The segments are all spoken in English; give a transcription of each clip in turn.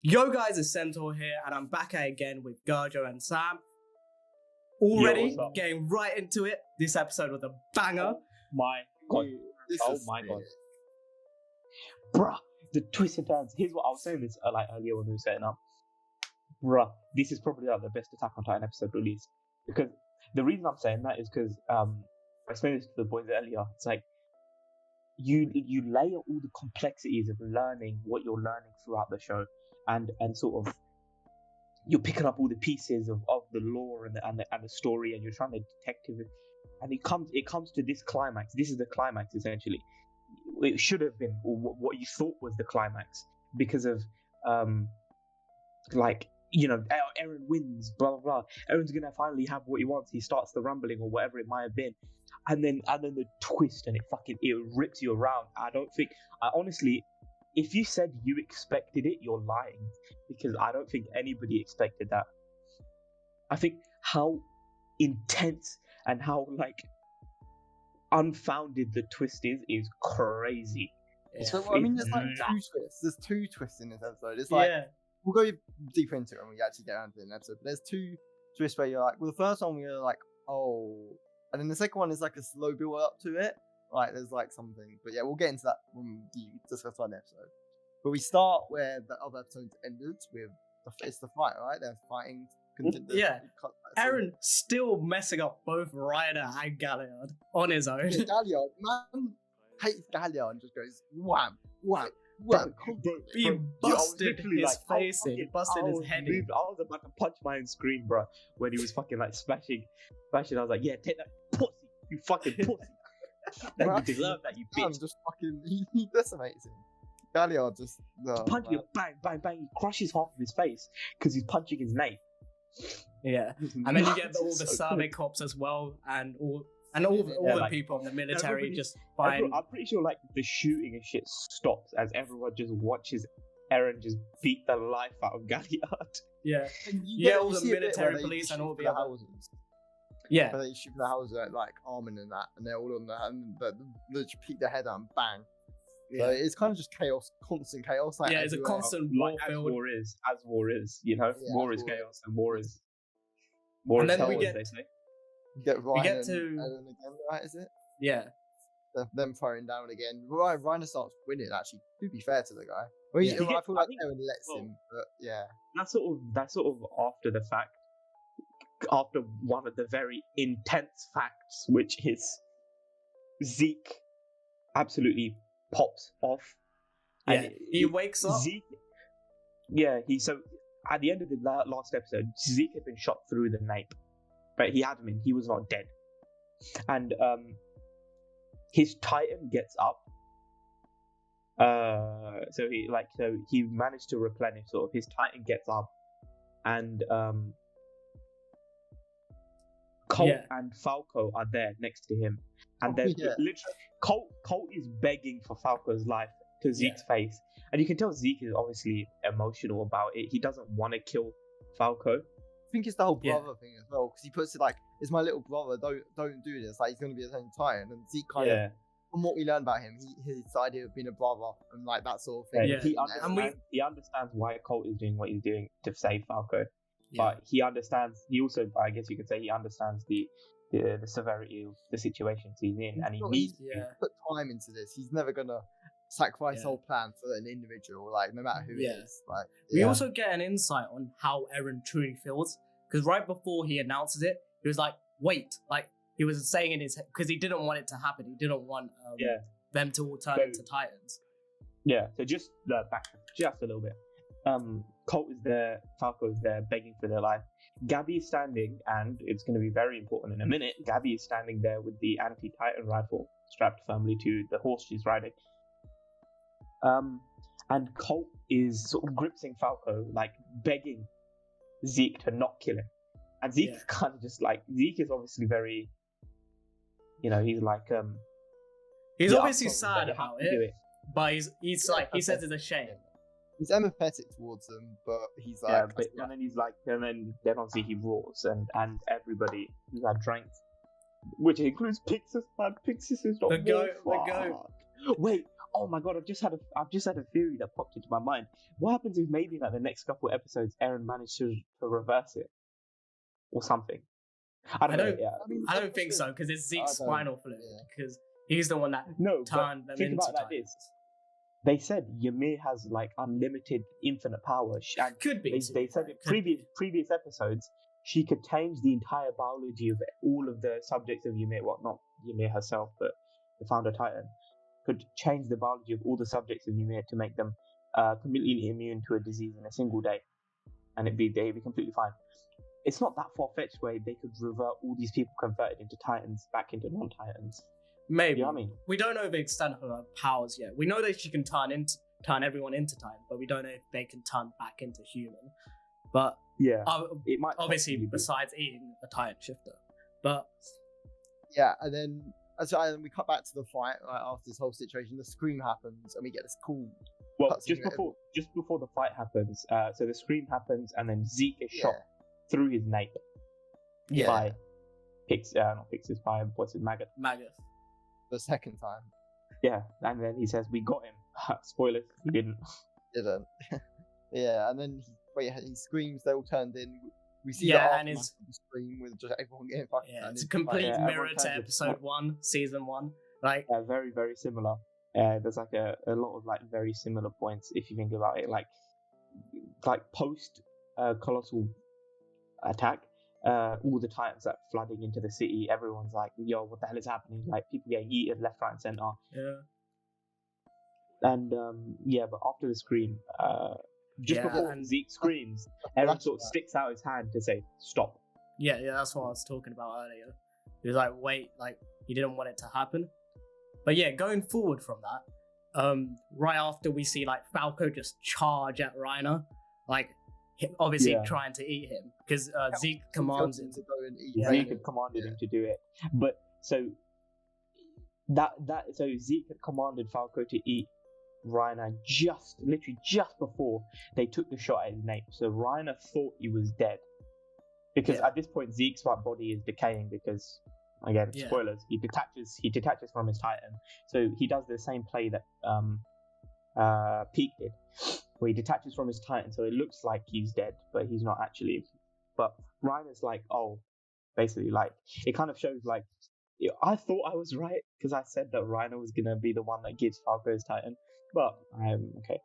Yo guys, it's Centaur here, and I'm back at it again with Garjo and Sam. Already getting right into it. This episode was a banger. My God. My God. Bruh, the twists and turns. Here's what I was saying this earlier when we were setting up. Bruh, this is probably the best Attack on Titan episode released. Because the reason I'm saying that is because I explained this to the boys earlier. It's like you layer all the complexities of learning what you're learning throughout the show, and sort of you're picking up all the pieces of the lore and the story, and you're trying to detective it, and it comes to this climax. This is the climax essentially. It should have been, or what you thought was the climax, because of Eren wins, blah blah blah. Eren's gonna finally have what he wants. He starts the rumbling or whatever it might have been, and then the twist, and it rips you around. I honestly, if you said you expected it, you're lying, because I don't think anybody expected that. I think how intense and how unfounded the twist is crazy. Yeah. So I mean, there's two twists. There's two twists in this episode. It's like we'll go deeper into it when we actually get around to the episode. But there's two twists where you're like, well, the first one you're like, oh, and then the second one is like a slow build up to it. Like there's like something, but yeah, we'll get into that when we discuss one episode. But we start where the other episode ended with it's the fight, right? They're fighting. Eren still messing up both Ryder and Galliard on his own. Yeah, Galliard, man, hates Galliard and just goes wham, wham, wham. He busted his face in. He busted his head in. I was about to punch my own screen, bro, when he was fucking smashing. I was like, yeah, take that pussy, you fucking pussy. You deserve that, you bitch. Just fucking, he decimates him. Galliard just punch you, bang, bang, bang. He crushes half of his face because he's punching his name. Yeah, and then you get all the Sami cops as well, and all the people in the military just find. I'm pretty sure the shooting and shit stops as everyone just watches Eren just beat the life out of Galliard. Yeah, all the military police and all the houses. Yeah, but they shoot the houses at Armin and that, and they're all on they just peek their head out and bang. Yeah. So it's kind of just chaos, constant chaos. It's a constant war. As war is, war is chaos, and war is. And then hell, we get to Eren again, right? Is it? Yeah. Them throwing down again. Reiner starts winning. Actually, to be fair to the guy, I feel like Eren lets him, but yeah. That's sort of after the fact. After one of the very intense facts, which is Zeke absolutely pops off. Yeah, he wakes up. Zeke, so at the end of the last episode, Zeke had been shot through the nape, but he was not dead, and his Titan gets up. So he managed to replenish. Sort of his Titan gets up, and Colt and Falco are there next to him, and literally Colt is begging for Falco's life to Zeke's face, and you can tell Zeke is obviously emotional about it. He doesn't want to kill Falco. I think it's the whole brother thing as well, because he puts it it's my little brother. Don't do this. He's going to be his own Titan, and Zeke kind of. From what we learned about him, his idea of being a brother and that sort of thing. Yeah. He understands why Colt is doing what he's doing to save Falco. But he understands. He also, I guess you could say, he understands the severity of the situations he's in, and he needs to put time into this. He's never gonna sacrifice the whole plan for an individual, no matter who he is. We also get an insight on how Eren truly feels, because right before he announces it, he was like, "Wait!" He was saying in his head, because he didn't want it to happen. He didn't want them to all turn into Titans. Yeah. So just back just a little bit. Colt is there, Falco is there, begging for their life. Gabby is standing, and it's going to be very important in a minute. Gabby is standing there with the anti-Titan rifle strapped firmly to the horse she's riding. And Colt is sort of gripping Falco, begging Zeke to not kill him. And Zeke is kind of just Zeke is obviously very, he's he's obviously sad about it, but he's he says it's a shame. He's empathetic towards them, but he's and then obviously he roars, and everybody who had drank, which includes Pixis, man. Pixis is not the goat. Wait, oh my god, I've just had a theory that popped into my mind. What happens if maybe like the next couple episodes, Eren managed to reverse it or something? I don't know. Yeah, I don't think so because it's Zeke's spinal fluid because he's the one that turned them think into about it like Titans. this. They said Ymir has like unlimited, infinite power. And Could be. They said in previous episodes she could change the entire biology of all of the subjects of Ymir. Well, not Ymir herself, but the founder Titan could change the biology of all the subjects of Ymir to make them completely immune to a disease in a single day, and they'd be completely fine. It's not that far-fetched where they could revert all these people converted into Titans back into non-Titans. Maybe. You know what I mean? We don't know the extent of her powers yet. We know that she can turn everyone into Titan, but we don't know if they can turn back into human. But yeah, it might obviously besides eating a Titan shifter. But yeah, and then we cut back to the fight right after this whole situation. The scream happens, and we get this cool. Well, just before the fight happens, so the scream happens, and then Zeke is shot through his nape. Yeah. By Maggot. Maggot. The second time. Yeah, and then he says, "We got him." Spoilers, he didn't. Yeah, and then he screams. They all turned in. We see and his scream with just everyone getting fucking. Yeah, it's a complete mirror to episode 1, season 1. Like very, very similar. There's like a lot of like very similar points if you think about it. Like post colossal attack. All the Titans that flooding into the city, everyone's like, yo, what the hell is happening? Like, people getting eaten left, right, and center. Yeah. And, but after the scream, before Zeke screams, Eren sort of sticks out his hand to say, stop. Yeah, that's what I was talking about earlier. He was like, wait, like, he didn't want it to happen. But yeah, going forward from that, right after we see, like, Falco just charge at Reiner, like, obviously trying to eat him because Zeke commands him to go and eat. Zeke had commanded him to do it, but so Zeke had commanded Falco to eat Reiner literally just before they took the shot at his nape. So Reiner thought he was dead because at this point Zeke's body is decaying because again spoilers, he detaches from his Titan. So he does the same play that Peak did, where he detaches from his Titan, so it looks like he's dead, but he's not actually. But Reiner's like, basically, like, it kind of shows, like, I thought I was right, because I said that Reiner was going to be the one that gives Falco his Titan, but I'm okay.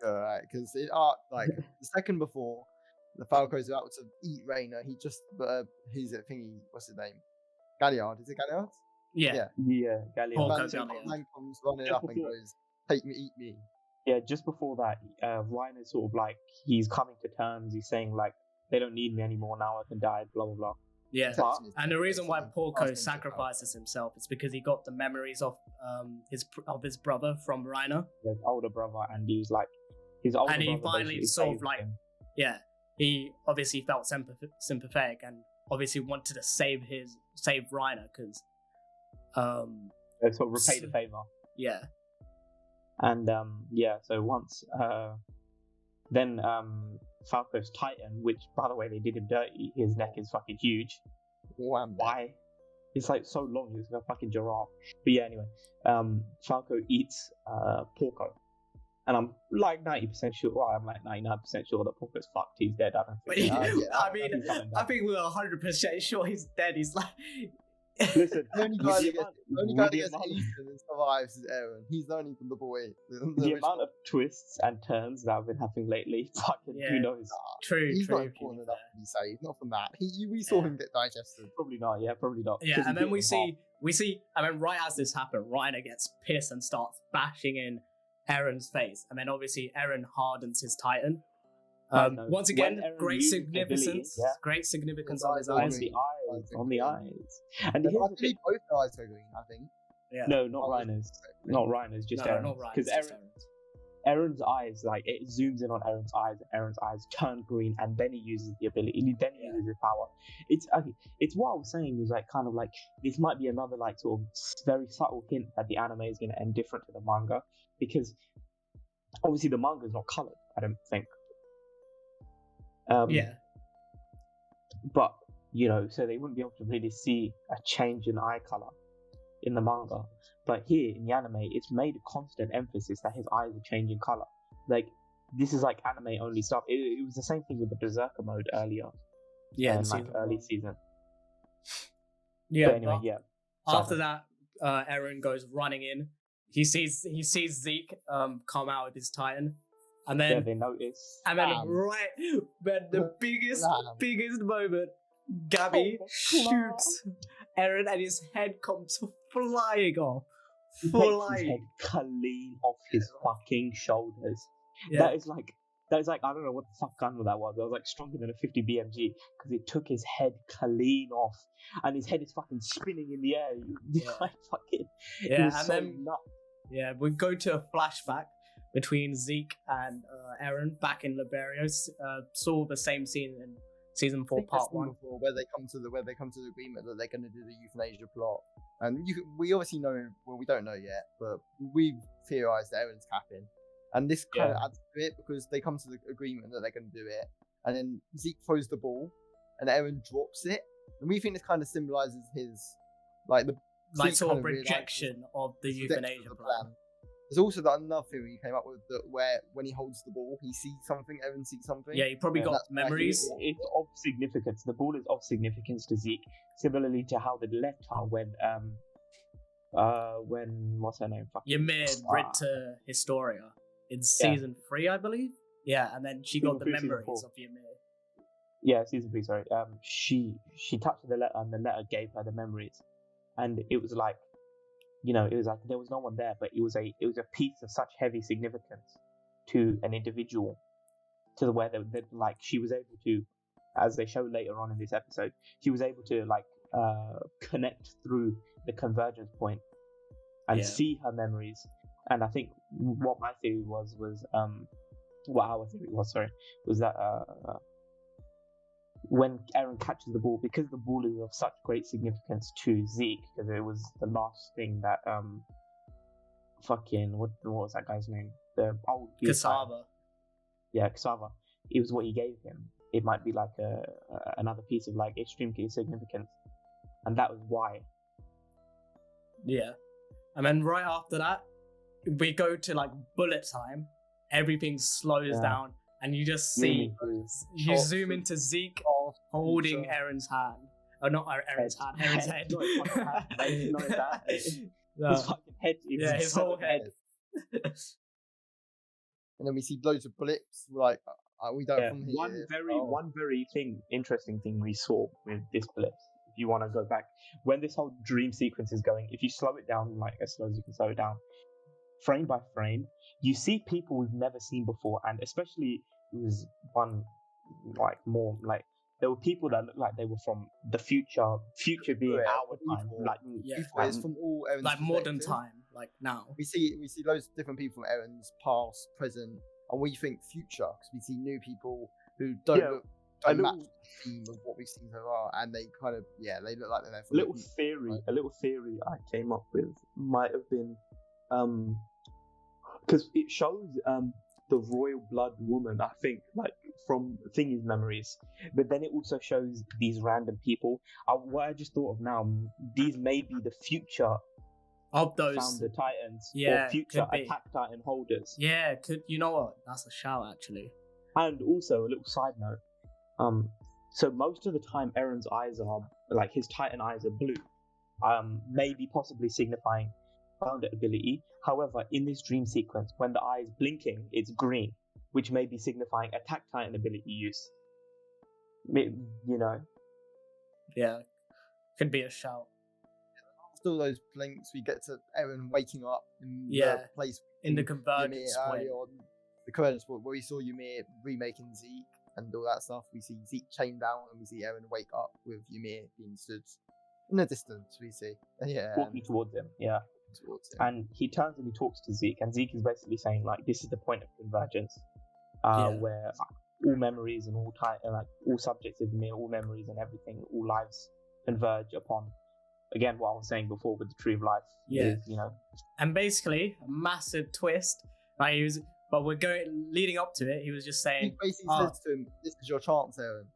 Alright, because the second before, the Falco's about to eat Reiner, he just, he's a thingy, what's his name? Galliard, is it Galliard? Yeah, Galliard. Man comes running up and goes, take me, eat me. Yeah, just before that, Reiner's sort of like, he's coming to terms, he's saying like, they don't need me anymore, now I can die, blah, blah, blah. Yeah, and the reason why Porco sacrifices himself is because he got the memories of his brother from Reiner. His older brother, and he's like, his older brother. And he finally sort of like, he obviously felt sympathetic and obviously wanted to save Reiner because... sort of repay the favour. Yeah. And so once then Falco's Titan, which by the way they did him dirty, his neck is fucking huge. Why? It's like so long, he's like a fucking giraffe. But yeah, anyway, Falco eats Porco. And I'm like 90% sure, I'm like 99% sure that Porco's fucked, he's dead. I don't think I think we're 100% sure he's dead. He's like listen, the only guy that gets eaten and survives is Eren. He's the only from the boy. The amount of twists and turns that I've been having lately, fucking who knows? True. He's not important enough to be saved. Not from that. We saw him get digested. Probably not. Yeah, probably not. Yeah, and then we see, and then right as this happened, Reiner gets pissed and starts bashing in Eren's face, and then obviously Eren hardens his Titan. Once again, great significance on his eyes. On the eyes. And I believe both eyes go green, I think. Yeah. No, not Reiner's. Not Reiner's, just Eren's. Because Eren's eyes, like, it zooms in on Eren's eyes, and Eren's eyes turn green, and then he uses the ability, then he uses his power. It's what I was saying was, like, kind of like, this might be another, like, sort of very subtle hint that the anime is going to end different to the manga, because obviously the manga is not coloured, I don't think. But, you know, so they wouldn't be able to really see a change in eye color in the manga. But here in the anime, it's made a constant emphasis that his eyes are changing color. Like, this is like anime only stuff. It was the same thing with the Berserker mode earlier. Yeah, in like early season. Yeah. But anyway, yeah. After that, Eren goes running in. He sees Zeke come out with his Titan, and then they notice. And then the biggest moment, Gabby shoots Eren and his head comes flying off. He takes his head clean off his fucking shoulders. Yeah. That is like I don't know what the fuck gun that was. It was like stronger than a 50 BMG because it took his head clean off, and his head is fucking spinning in the air. Like fucking. Yeah, and so then nuts. Yeah, we go to a flashback between Zeke and Eren back in Liberia. Saw the same scene in season 4, part 1, where they come to the agreement that they're going to do the euthanasia plot. And we obviously know, well, we don't know yet, but we've theorized that Eren's capping. And this kind of adds to it because they come to the agreement that they're going to do it, and then Zeke throws the ball, and Eren drops it, and we think this kind of symbolizes his sort of rejection of the euthanasia plan. There's also another theory you came up with where when he holds the ball, he sees something, Eren sees something. Yeah, he probably got memories. It's of significance. The ball is of significance to Zeke, similarly to how the letter when what's her name? Ymir read to Historia in season 3, I believe. Yeah, and then she got the memories of Ymir. Yeah, season 3. Sorry. She touched the letter, and the letter gave her the memories, and it was like, it was like there was no one there, but it was a piece of such heavy significance to an individual, to the where that like she was able to, as they show later on in this episode, she was able to like connect through the convergence point and see her memories. And I think what my theory was what our theory was that when Eren catches the ball, because the ball is of such great significance to Zeke, because it was the last thing that what was that guy's name? The old Cassava. Yeah, Cassava. It was what he gave him. It might be like another piece of like extreme significance, and that was why. Yeah, and then right after that, we go to like bullet time. Everything slows down, and you just see you zoom into Zeke holding Eren's hand. Oh, not Eren's hand. Eren's head. Not his hand. His fucking head. His whole head. And then we see loads of blips. Like we don't. From here. One very interesting thing we saw with this blip. If you want to go back, when this whole dream sequence is going, if you slow it down, like as slow as you can slow it down, frame by frame, you see people we've never seen before, and especially it was one like more like there were people that looked like they were from the future being our time, it's from all Eren's like modern time, like now. We see loads of different people from Eren's past, present, and we think future because we see new people who don't match the theme of what we've seen so far, and they kind of they look like they're there for a little theory I came up with might have been because it shows the royal blood woman, I think, like from Thingy's memories, but then it also shows these random people. What I just thought of now, these may be the future of those Founder Titans, or future Attack Titan holders. Yeah, you know what? That's a shout actually. And also a little side note, so most of the time Eren's eyes are like his Titan eyes are blue, maybe possibly signifying Founder ability. However, in this dream sequence, when the eye is blinking, it's green, which may be signifying Attack Titan ability use. Yeah, could be a shout. After all those blinks, we get to Eren waking up in the place in the convergence point. The convergence point where we saw Ymir remaking Zeke and all that stuff. We see Zeke chained down, and we see Eren wake up with Ymir being stood in the distance. We see, walking towards him. Yeah. And he turns and he talks to Zeke, and Zeke is basically saying like this is the point of convergence, where all memories and all all subjects of me, all memories and everything, all lives converge upon. Again, what I was saying before with the tree of life. Is, and basically a massive twist. Like we're leading up to it. He was just saying, he basically says to him, "This is your chance, Eren."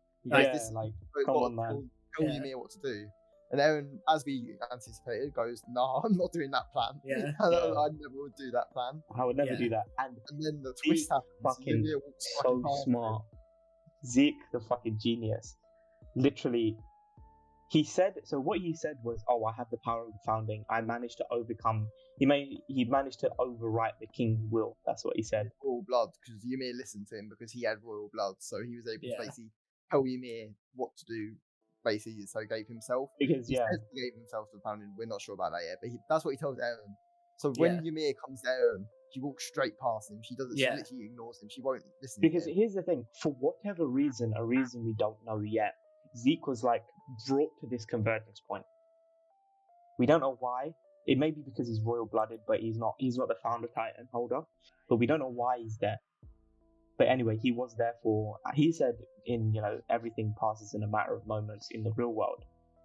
Come on, man. Tell Ymir what to do. And Eren, as we anticipated, goes, "No, I'm not doing that plan. Yeah. I never would do that plan." I would never do that. And then the twist happens. Fucking so smart. Zeke, the fucking genius. Literally, he said. So what he said was, "Oh, I have the power of the founding. I managed to overcome. He managed to overwrite the king's will." That's what he said. Royal blood, because Ymir listened to him because he had royal blood, so he was able to basically tell Ymir what to do. Basically, so he gave himself. Because he gave himself to the founding. We're not sure about that yet, but that's what he tells Eren. So when Ymir comes to Eren, she walks straight past him. She doesn't. She literally ignores him. She won't listen. Because to him. Here's the thing: for whatever reason, a reason we don't know yet, Zeke was like brought to this convergence point. We don't know why. It may be because he's royal blooded, but he's not the founder titan holder. But we don't know why he's there. But anyway, he was there he said everything passes in a matter of moments in the real world.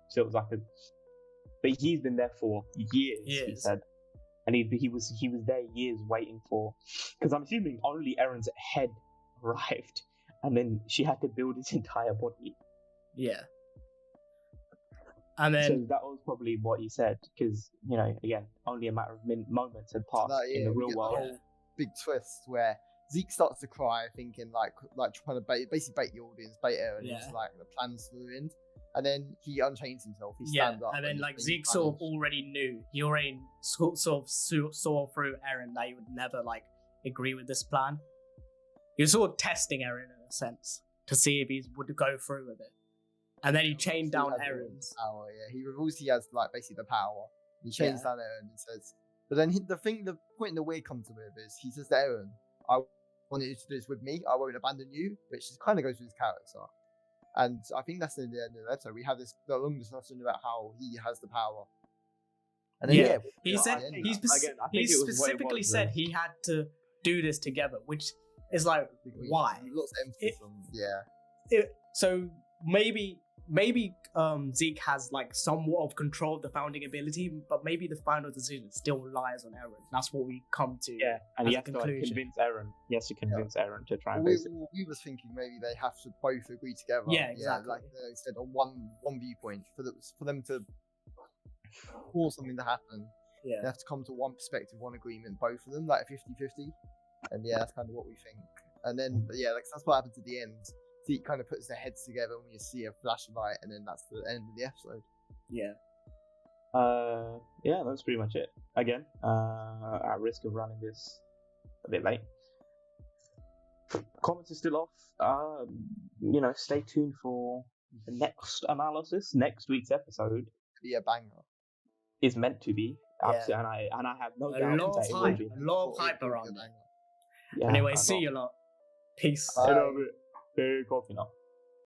So it was like but he's been there for years. He said. And he was there years waiting for, because I'm assuming only Eren's head arrived, and then she had to build his entire body. Yeah. And then so that was probably what he said, because again, only a matter of moments had passed in the real world. The whole big twist where Zeke starts to cry, thinking like trying to basically bait the audience, bait Eren into like the plan's ruined. And then he unchains himself. He stands up. And then like Zeke sort of already knew. He already sort of saw through Eren that he would never like agree with this plan. He was sort of testing Eren in a sense to see if he would go through with it. And then he chained down Eren's power. Yeah, he reveals he has like basically the power. He chains down Eren and says. But then the point that we come to with is he says to Eren, "I wanted you to do this with me. I won't abandon you," which kind of goes with his character. And I think that's in the end of the episode. We have the long discussion about how he has the power. And then, he said he specifically said he had to do this together, which is like why? Lots of emphasis so maybe Zeke has like somewhat of control of the founding ability, but maybe the final decision still lies on Eren. That's what we come to. Yeah, and he has to convince Eren. He has to convince Eren to try and we was thinking maybe they have to both agree together. Yeah, exactly. Like they said, on one viewpoint for them to force something to happen. Yeah, they have to come to one perspective, one agreement, both of them, like 50-50. And that's kind of what we think. And then that's what happens at the end. Zeke kind of puts their heads together and you see a flash of light, and then that's the end of the episode. That's pretty much it. Again, at risk of running this a bit late. Comments are still off. Stay tuned for the next analysis. Next week's episode be a banger. Is meant to be. Absolutely, and I have no doubt that it will be. A lot of hype around that. Anyway, see you lot. Peace. Big coffee now.